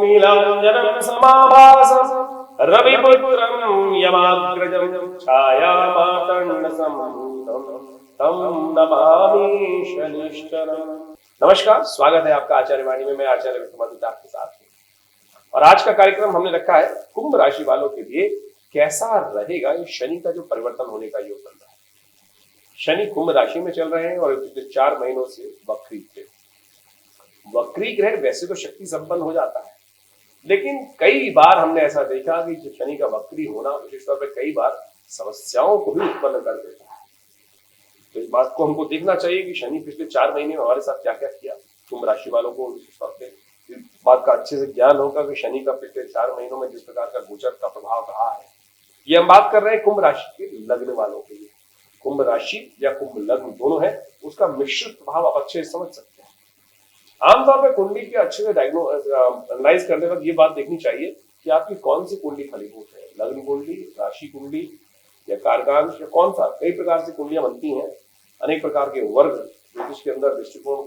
नीलांजनं समाभासं रविपुत्रं यमाग्रजं छायामातण्डसंभूतं तं नमामि शनिश्चरम्। नमस्कार, स्वागत है आपका आचार्य वाणी में। मैं आचार्य विक्रमादित्य आपके साथ हूं और आज का कार्यक्रम हमने रखा है कुंभ राशि वालों के लिए कैसा रहेगा ये शनि का जो परिवर्तन होने का योग बन रहा है। शनि कुंभ राशि में चल रहे हैं और पिछले 4 महीनों से वक्री थे। वक्री ग्रह वैसे तो शक्ति संपन्न हो जाता है, लेकिन कई बार हमने ऐसा देखा कि शनि का वक्री होना विशेष तौर पर कई बार समस्याओं को भी उत्पन्न कर देता है। तो इस बात को हमको देखना चाहिए कि शनि पिछले 4 महीने में हमारे साथ क्या क्या किया। कुंभ राशि वालों को विशेष तौर पर इस बात का अच्छे से ज्ञान होगा कि शनि का पिछले 4 महीनों में जिस प्रकार का गोचर का प्रभाव रहा है। ये हम बात कर रहे हैं कुंभ राशि के लग्न वालों के लिए। कुंभ राशि या कुंभ लग्न दोनों है, उसका मिश्रित प्रभाव आप अच्छे से समझ सकते हैं। आमतौर पर कुंडली के अच्छे से एनालाइज करने वक्त ये बात देखनी चाहिए कि आपकी कौन सी कुंडली फलीभूत है। लग्न कुंडली, राशि कुंडली या कारकांश या कौन सा, कई प्रकार से कुंडलियां बनती हैं। अनेक प्रकार के वर्ग ज्योतिष के अंदर दृष्टिकोण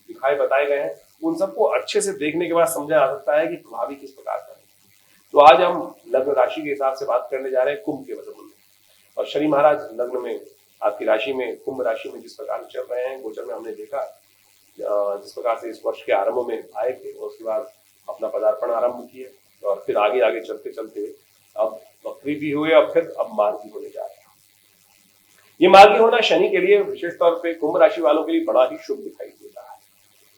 दिखाए बताए गए हैं। उन सबको अच्छे से देखने के बाद समझा जा सकता है कि प्रभावी किस प्रकार का है। तो आज हम लग्न राशि के हिसाब से बात करने जा रहे हैं कुंभ के बारे में। और शनि महाराज लग्न में आपकी राशि में कुंभ राशि में जिस प्रकार चल रहे हैं, गोचर में हमने देखा जिस प्रकार से इस वर्ष के आरंभ में आए थे और उसके बाद अपना पदार्पण आरंभ किए और फिर आगे आगे चलते चलते अब वक्री भी हुए, अब मार्गी होने जा रहे हैं। ये मार्गी होना शनि के लिए विशेष तौर पे कुंभ राशि वालों के लिए बड़ा ही शुभ दिखाई देता है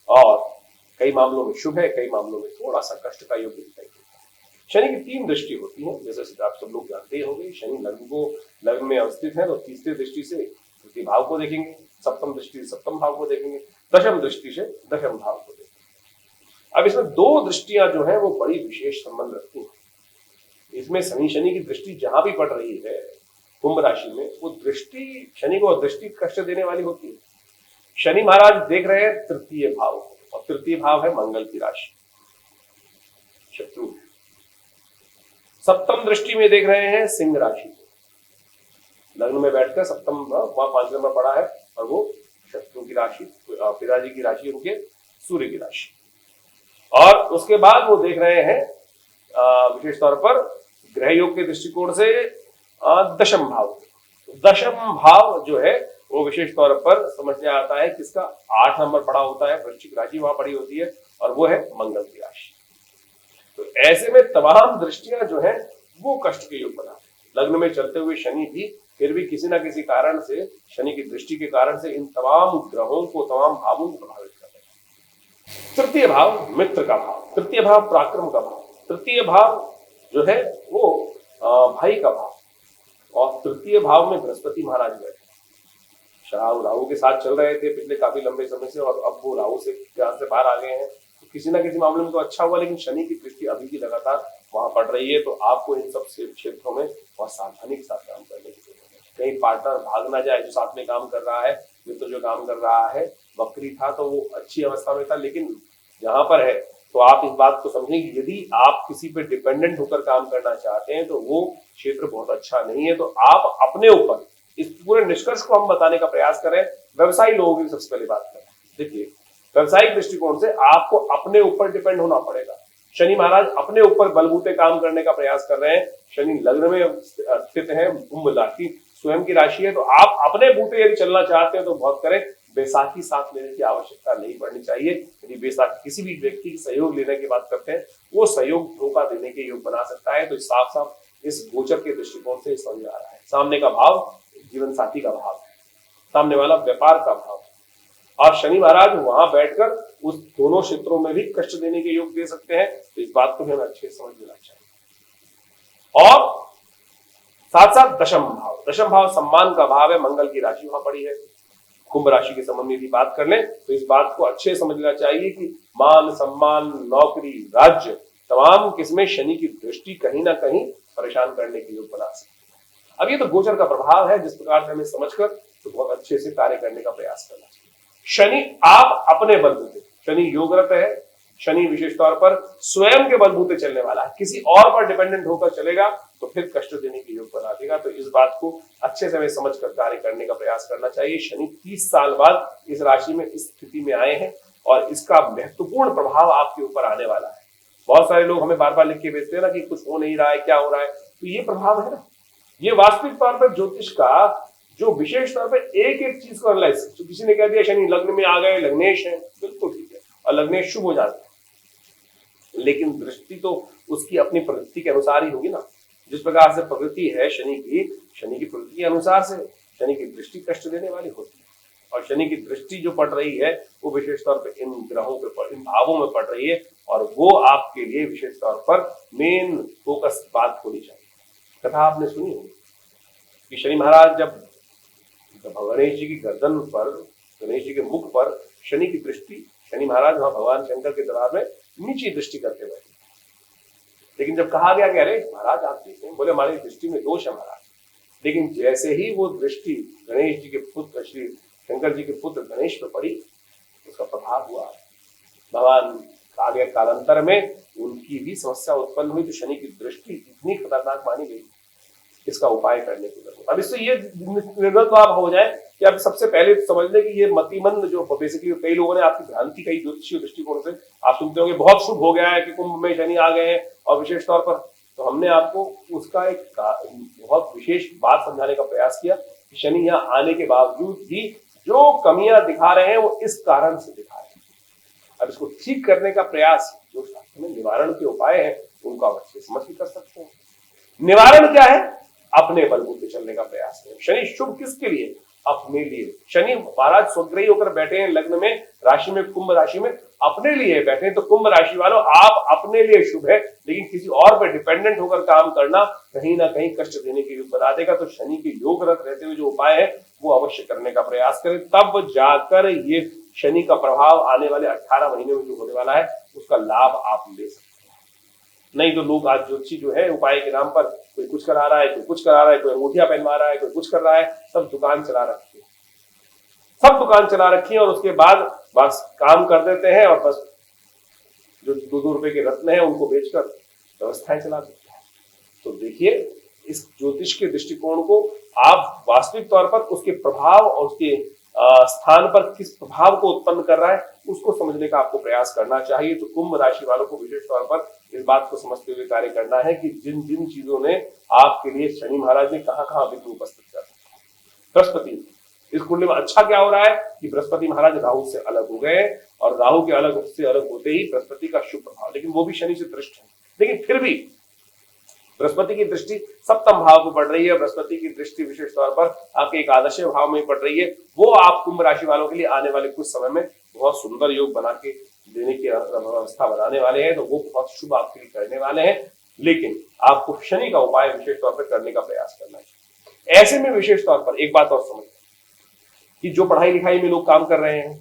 और कई मामलों में शुभ है, कई मामलों में थोड़ा सा कष्ट का योग दिखाई देता है। शनि की 3 दृष्टि होती है, जैसे आप सब लोग जानते ही होंगे। शनि लग्न में अवस्थित है तो तीसरी दृष्टि से तृतीय भाव को देखेंगे, सप्तम दृष्टि से सप्तम भाव को देखेंगे, दशम दृष्टि से दशम भाव को देखेंगे। अब इसमें 2 दृष्टियां जो है वो बड़ी विशेष संबंध रखती हैं। इसमें शनि की दृष्टि जहां भी पड़ रही है कुंभ राशि में, वो दृष्टि शनि को दृष्टि कष्ट देने वाली होती है। शनि महाराज देख रहे हैं तृतीय भाव को और तृतीय भाव है मंगल की राशि शत्रु। सप्तम दृष्टि में देख रहे हैं सिंह राशि को। लग्न में बैठकर सप्तम वहां 5 नंबर पड़ा है और वो शत्रु की राशि, पिताजी की राशि, उनके सूर्य की राशि। और उसके बाद वो देख रहे हैं विशेष तौर पर ग्रह योग के दृष्टिकोण से दशम भाव। दशम भाव जो है वो विशेष तौर पर समझ में आता है किसका 8 नंबर पड़ा होता है, वृश्चिक राशि वहां पड़ी होती है और वो है मंगल की राशि। तो ऐसे में तमाम दृष्टियां जो है वो कष्ट के योग बनाते हैं। लग्न में चलते हुए शनि भी फिर भी किसी ना किसी कारण से, शनि की दृष्टि के कारण से इन तमाम ग्रहों को, तमाम भावों को प्रभावित कर रहे हैं। तृतीय भाव मित्र का भाव, तृतीय भाव पराक्रम का भाव, तृतीय भाव जो है वो भाई का भाव और तृतीय भाव में बृहस्पति महाराज बैठे। राहु के साथ चल रहे थे पिछले काफी लंबे समय से और अब वो राहु से बाहर आ गए हैं। तो किसी ना किसी मामले में तो अच्छा हुआ, लेकिन शनि की दृष्टि अभी भी लगातार वहां पड़ रही है। तो आपको इन सब क्षेत्रों में बहुत सावधानी के साथ काम करने की जरूरत है। कहीं पार्टनर भाग ना जाए जो साथ में काम कर रहा है। मित्र जो काम कर रहा है वक्री था तो वो अच्छी अवस्था में था, लेकिन यहाँ पर है तो आप इस बात को समझें कि यदि आप किसी पे डिपेंडेंट होकर काम करना चाहते हैं तो वो क्षेत्र बहुत अच्छा नहीं है। तो आप अपने ऊपर, इस पूरे निष्कर्ष को हम बताने का प्रयास करें। व्यवसायी लोगों की सबसे पहले बात करें। देखिए, व्यवसायिक दृष्टिकोण से आपको अपने ऊपर डिपेंड होना पड़ेगा। शनि महाराज अपने ऊपर बलबूते काम करने का प्रयास कर रहे हैं। शनि लग्न में स्थित है, कुंभ राशि स्वयं की राशि है, तो आप अपने बूते यदि चलना चाहते हैं तो बहुत करें। बैसाखी साथ लेने की आवश्यकता नहीं पड़नी चाहिए। यदि बैसाखी किसी भी व्यक्ति की सहयोग लेने की बात करते हैं, वो सहयोग धोखा देने के योग बना सकता है। तो साफ साफ इस गोचर के दृष्टिकोण से समझ आ रहा है। सामने का भाव जीवन साथी का भाव है, सामने वाला व्यापार का भाव है और शनि महाराज वहां बैठकर उस दोनों क्षेत्रों में भी कष्ट देने के योग दे सकते हैं। तो इस बात को भी हमें अच्छे से समझ लेना चाहिए। और साथ साथ दशम भाव सम्मान का भाव है, मंगल की राशि वहां पड़ी है। कुंभ राशि के संबंध में यदि बात कर लें तो इस बात को अच्छे समझ लेना चाहिए कि मान सम्मान, नौकरी, राज्य, तमाम किस्में शनि की दृष्टि कहीं ना कहीं परेशान करने के योग बना सकती है। अब ये तो गोचर का प्रभाव है, जिस प्रकार से हमें समझकर तो बहुत अच्छे से कार्य करने का प्रयास करना चाहिए। शनि आप अपने बलबूते, शनि योगरत है, शनि विशेष तौर पर स्वयं के बलबूते चलने वाला है। किसी और पर डिपेंडेंट होकर चलेगा तो फिर कष्ट देने के योग बना देगा। तो इस बात को अच्छे से हमें समझकर कार्य करने का प्रयास करना चाहिए। शनि 30 साल बाद इस राशि में, इस स्थिति में आए हैं और इसका महत्वपूर्ण प्रभाव आपके ऊपर आने वाला है। बहुत सारे लोग हमें बार बार लिख के भेजते हैं ना कि कुछ हो नहीं रहा है, क्या हो रहा है, तो ये प्रभाव है ना। ये वास्तविक तौर पर ज्योतिष का जो विशेष तौर पर एक एक चीज को एनालाइज, तो किसी ने कह दिया शनि लग्न में आ गए, लग्नेश है, बिल्कुल ठीक है, और लग्नेश शुभ हो जाते हैं, लेकिन दृष्टि तो उसकी अपनी प्रकृति के अनुसार ही होगी ना। जिस प्रकार से प्रकृति है शनि की प्रकृति के अनुसार से शनि की दृष्टि कष्ट देने वाली होती है, और शनि की दृष्टि जो पड़ रही है वो विशेष तौर पर इन ग्रहों पे, इन भावों में पड़ रही है, और वो आपके लिए विशेष तौर पर मेन फोकस बात होनी चाहिए। कथा आपने सुनी होगी कि शनि महाराज जब गणेश जी की गर्दन पर, गणेश जी के मुख पर शनि की दृष्टि, शनि महाराज वहां भगवान शंकर के दरबार में नीचे दृष्टि करके बैठे, लेकिन जब कहा गया कि अरे महाराज आप ठीक हैं, बोले हमारी दृष्टि में दोष है महाराज, लेकिन जैसे ही वो दृष्टि गणेश जी के पुत्र श्री शंकर जी के पुत्र गणेश पर पड़ी, उसका प्रभाव हुआ। भगवान आगे कालांतर में उनकी भी समस्या उत्पन्न हुई, तो शनि की दृष्टि इतनी खतरनाक मानी गई, इसका उपाय करने की जरूरत। अब इससे ये निर्गत तो आप हो जाए कि आप सबसे पहले समझ लें कि ये मतिमंद जो बेसिकली कई लोगों ने आपकी भ्रांति कई ज्योतिषीय दृष्टिकोण से आप सुनते होंगे बहुत शुभ हो गया है कि कुंभ में शनि आ गए हैं, और विशेष तौर पर तो हमने आपको उसका एक बहुत विशेष बात समझाने का प्रयास किया कि शनि यहाँ आने के बावजूद भी जो कमियां दिखा रहे हैं वो इस कारण से दिखा रहे हैं। अब इसको ठीक करने का प्रयास जो शास्त्र में निवारण के उपाय हैं उनको आप अच्छे समझ के कर सकते हैं। निवारण क्या है? अपने बलबूते चलने का प्रयास करें। शनि शुभ किसके लिए? अपने लिए। शनि महाराज स्वग्रही होकर बैठे हैं लग्न में, राशि में, कुंभ राशि में, अपने लिए बैठे हैं। तो कुंभ राशि वालों आप अपने लिए शुभ है, लेकिन किसी और पर डिपेंडेंट होकर काम करना कहीं ना कहीं कष्ट देने के योग बना देगा। तो शनि के योगरत रहते हुए जो उपाय है वो अवश्य करने का प्रयास करें, तब जाकर ये शनि का प्रभाव आने वाले 18 महीने में जो होने वाला है उसका लाभ आप ले सकते हैं। नहीं तो लोग आज ज्योतिषी जो है उपाय के नाम पर कोई कुछ करा रहा है, कोई कुछ करा रहा है, कोई अंगूठियां पहनवा रहा है, कोई कुछ कर रहा है, सब दुकान चला रखी है, सब दुकान चला रखी है, और उसके बाद बस काम कर देते हैं और बस जो 2-2 रुपए के रत्न है उनको बेचकर व्यवस्थाएं चला देते हैं। तो देखिए इस ज्योतिष के दृष्टिकोण को आप वास्तविक तौर पर उसके प्रभाव और उसके स्थान पर किस प्रभाव को उत्पन्न कर रहा है उसको समझने का आपको प्रयास करना चाहिए। तो कुंभ राशि वालों को विशेष तौर पर इस बात को समझते हुए कार्य करना है कि जिन जिन चीजों ने आपके लिए शनि महाराज ने कहां विघ्न उपस्थित कर रखा है। बृहस्पति, इस कुंडली में अच्छा क्या हो रहा है कि बृहस्पति महाराज राहु से अलग हो गए, और राहु के अलग होते ही बृहस्पति का शुभ प्रभाव, लेकिन वो भी शनि से दृष्ट है, लेकिन फिर भी बृहस्पति की दृष्टि सप्तम भाव को पड़ रही है। बृहस्पति की दृष्टि विशेष तौर पर आपके एकादश भाव में पड़ रही है। वो आप कुंभ राशि वालों के लिए आने वाले कुछ समय में बहुत सुंदर योग बना के देने की व्यवस्था बनाने वाले हैं, तो वो बहुत शुभ आपके लिए करने वाले हैं। लेकिन आपको शनि का उपाय विशेष तौर पर करने का प्रयास करना है। ऐसे में विशेष तौर पर एक बात और समझ कि जो पढ़ाई लिखाई में लोग काम कर रहे हैं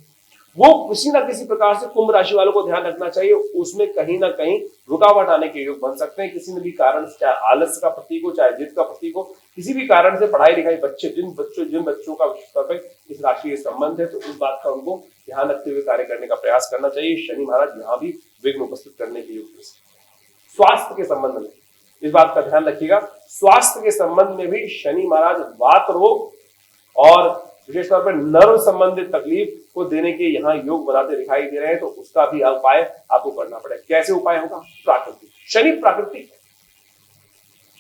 वो किसी ना किसी प्रकार से कुंभ राशि वालों को ध्यान रखना चाहिए, उसमें कहीं ना कहीं रुकावट आने के योग बन सकते हैं किसी भी कारण से, चाहे आलस्य का प्रतीक हो, चाहे जिद का प्रतीक हो, किसी भी कारण से पढ़ाई लिखाई जिन बच्चों का विशेष तौर पर इस राशि के संबंध है, तो इस बात का उनको ध्यान रखते हुए कार्य करने का प्रयास करना चाहिए। शनि महाराज यहाँ भी विघ्न उपस्थित करने के योग। स्वास्थ्य के संबंध में इस बात का ध्यान रखिएगा, स्वास्थ्य के संबंध में भी शनि महाराज वात रोग और विशेष तौर पर नर्व संबंधित तकलीफ को देने के यहाँ योग बनाते दिखाई दे रहे हैं, तो उसका भी उपाय आपको करना पड़ेगा। कैसे उपाय होगा? प्राकृतिक। शनि प्राकृतिक,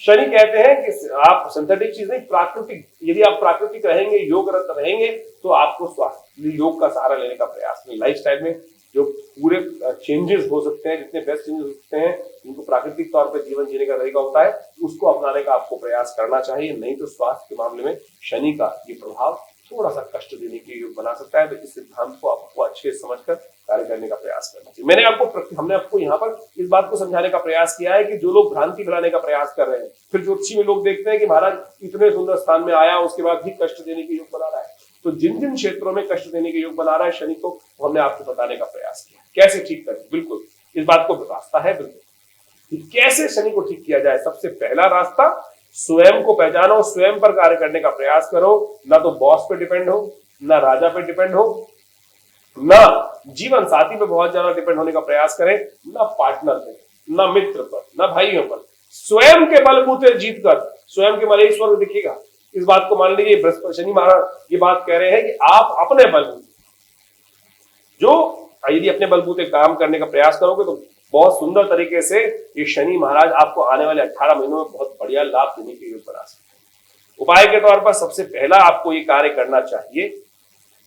शनि कहते हैं कि आप सिंथेटिक चीज नहीं, प्राकृतिक। यदि आप प्राकृतिक रहेंगे, योगरत रहेंगे, तो आपको स्वास्थ्य योग का सहारा लेने का प्रयास नहीं। लाइफस्टाइल में जो पूरे चेंजेस हो सकते हैं, जितने बेस्ट चेंजेस हो सकते हैं, उनको प्राकृतिक तौर पर जीवन जीने का तरीका होता है, उसको अपनाने का आपको प्रयास करना चाहिए। नहीं तो स्वास्थ्य के मामले में शनि का ये प्रभाव थोड़ा सा कष्ट देने के योग बना सकता है। तो इस सिद्धांत को आपको अच्छे से समझकर कार्य करने का प्रयास करना चाहिए। हमने आपको यहाँ पर इस बात को समझाने का प्रयास किया है कि जो लोग भ्रांति बनाने का प्रयास कर रहे हैं, फिर ज्योतिषी में लोग देखते हैं कि महाराज इतने सुंदर स्थान में आया, उसके बाद भी कष्ट देने के योग बना रहा है। तो जिन जिन क्षेत्रों में कष्ट देने के योग बना रहा है शनि को, वो हमने आपको बताने का प्रयास किया कैसे ठीक करें। बिल्कुल इस बात को रास्ता है, बिल्कुल कैसे शनि को ठीक किया जाए। सबसे पहला रास्ता, स्वयं को पहचानो, स्वयं पर कार्य करने का प्रयास करो। ना तो बॉस पे डिपेंड हो, ना राजा पे डिपेंड हो, ना जीवन साथी पे बहुत ज्यादा डिपेंड होने का प्रयास करें, ना पार्टनर पे, ना मित्र पर, ना भाइयों पर। स्वयं के बलबूते जीतकर स्वयं के मलेश्वर दिखेगा। इस बात को मान लीजिए, बृहस्पति शनि महाराज ये बात कह रहे हैं कि आप अपने बलबूते, जो यदि अपने बलबूते काम करने का प्रयास करोगे तो बहुत सुंदर तरीके से ये शनि महाराज आपको आने वाले 18 महीनों में बहुत बढ़िया लाभ देने के योग बना सकते हैं। उपाय के तौर पर सबसे पहला आपको ये कार्य करना चाहिए।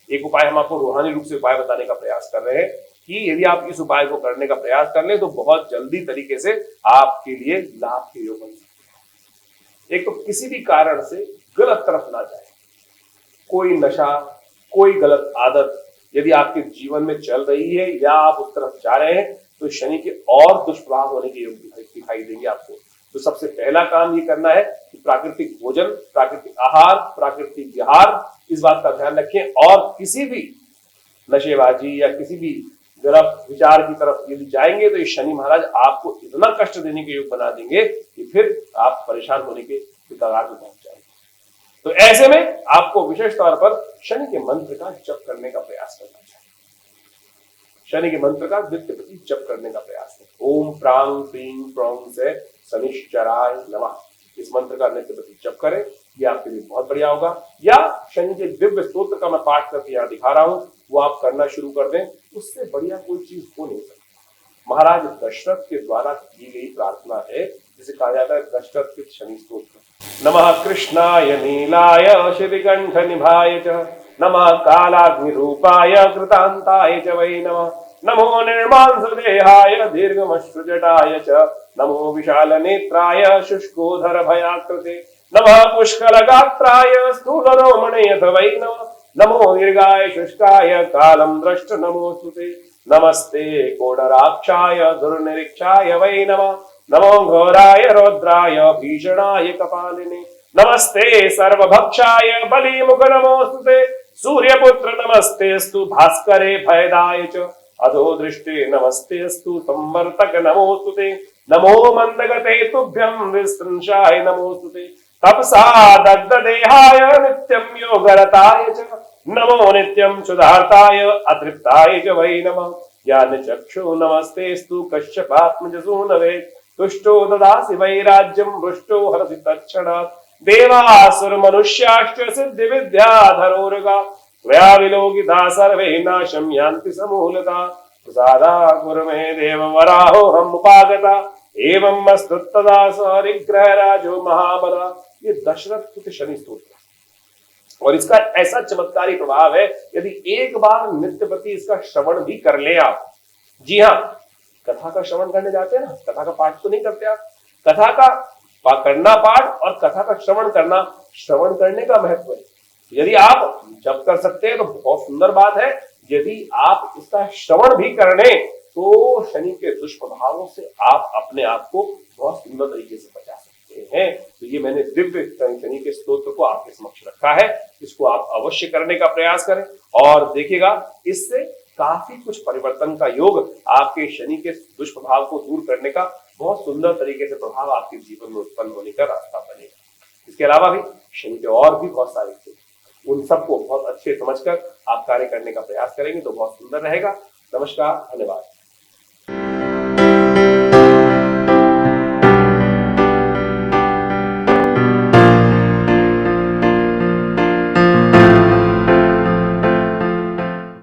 एक उपाय हम आपको रूहानी रूप से उपाय बताने का प्रयास कर रहे हैं कि यदि आप इस उपाय को करने का प्रयास कर ले तो बहुत जल्दी तरीके से आपके लिए लाभ के योग बन सकते हैं। एक तो किसी भी कारण से गलत तरफ ना जाए। कोई नशा, कोई गलत आदत यदि आपके जीवन में चल रही है या आप उस तरफ जा रहे हैं तो शनि के और दुष्प्रभाव होने के योग दिखाई देंगे आपको। तो सबसे पहला काम ये करना है कि प्राकृतिक भोजन, प्राकृतिक आहार, प्राकृतिक विहार, इस बात का ध्यान रखें। और किसी भी नशेबाजी या किसी भी गलत विचार की तरफ यदि जाएंगे तो ये शनि महाराज आपको इतना कष्ट देने के योग बना देंगे कि फिर आप परेशान होने के कगार पर पहुंच जाएंगे। तो ऐसे में आपको विशेष तौर पर शनि के मंत्र का जप करने का प्रयास करना चाहिए। शनि के मंत्र का नित्य प्रति जप करने का प्रयास करें। ओम प्रांग प्रीं प्रौं से शनिश्चराय नमः, इस मंत्र का नित्य प्रति जप करें, ये आपके लिए बहुत बढ़िया होगा। या शनि के दिव्य स्तोत्र का मैं पाठ करके यहाँ दिखा रहा हूं, वो आप करना शुरू कर दें, उससे बढ़िया कोई चीज हो नहीं सकती। महाराज दशरथ के द्वारा की गई प्रार्थना है जिसे कहा जाता है दशरथ के शनि स्तोत्र। नमः कृष्णाय नीलाय श्रीकंठ निभाय च, नमः कालाग्निरूपाय कृतांताय च वै नमः, नमो निर्मांसदेहाय दीर्घमश्रुजटाय च, नमो विशाल नेत्राय शुष्कोधर भयाकृते, नमः पुष्कलगात्राय स्थूलरोमणे वै नमः, नमो दीर्घाय शुष्काय कालं द्रष्ट नमोस्तुते, नमस्ते कोडराक्षाय दुर्निरीक्षाय वै नमः, नमो घोराय रौद्राय भीषणाय कपालिने, नमस्ते सर्वभक्षाय बलिमुख नमोस्तुते, सूर्यपुत्र नमस्तेस्तु भास्करे भयदाय च, अधो दृष्टे नमस्तेस्तु संवर्तक नमोस्तुते, नमो मंदगते तुभ्यं विस्त्रंशाय नमोस्तुते, तपसा दग्ध देहाय नित्यं योगरताय च, नमो नित्यं क्षुधार्ताय अतृप्ताय च वै नमः, ज्ञानचक्षु नमस्तेस्तु कश्यपात्मज सूनवे, तुष्टो ददासि वै राज्यं हृष्टो हरसि तत्क्षणात्, देवासुर मनुष्याश्च सिद्धि विद्याधरोर्गा, त्वया विलोकिता सर्वे नाशं यान्ति समूलता, प्रसादा कुरु मे देव वराहोऽहम् उपागता, एवं मस्तुत्तदा सरिग्रह राजो महाबला। ये दशरथ के शनि स्तोत्र और इसका ऐसा चमत्कारी प्रभाव है, यदि एक बार नित्य प्रति इसका श्रवण भी कर ले आप। जी हाँ, कथा का श्रवण करने जाते हैं ना, कथा का पाठ तो नहीं करते आप, कथा का करना पाठ और कथा का श्रवण करना, श्रवण करने का महत्व है। यदि आप जप कर सकते हैं तो बहुत सुंदर बात है, यदि आप इसका श्रवण भी कर लें तो शनि के दुष्प्रभावों से आप अपने आप को बहुत सुंदर तरीके से बचा सकते हैं। तो ये मैंने दिव्य शनि के स्तोत्र को आपके समक्ष रखा है, इसको आप अवश्य करने का प्रयास करें और देखिएगा इससे काफी कुछ परिवर्तन का योग, आपके शनि के दुष्प्रभाव को दूर करने का बहुत सुंदर तरीके से प्रभाव आपके जीवन में उत्पन्न होने का रास्ता बनेगा। इसके अलावा भी शनि के और भी बहुत सारे योग, उन सबको बहुत अच्छे समझकर आप कार्य करने का प्रयास करेंगे तो बहुत सुंदर रहेगा। नमस्कार, धन्यवाद।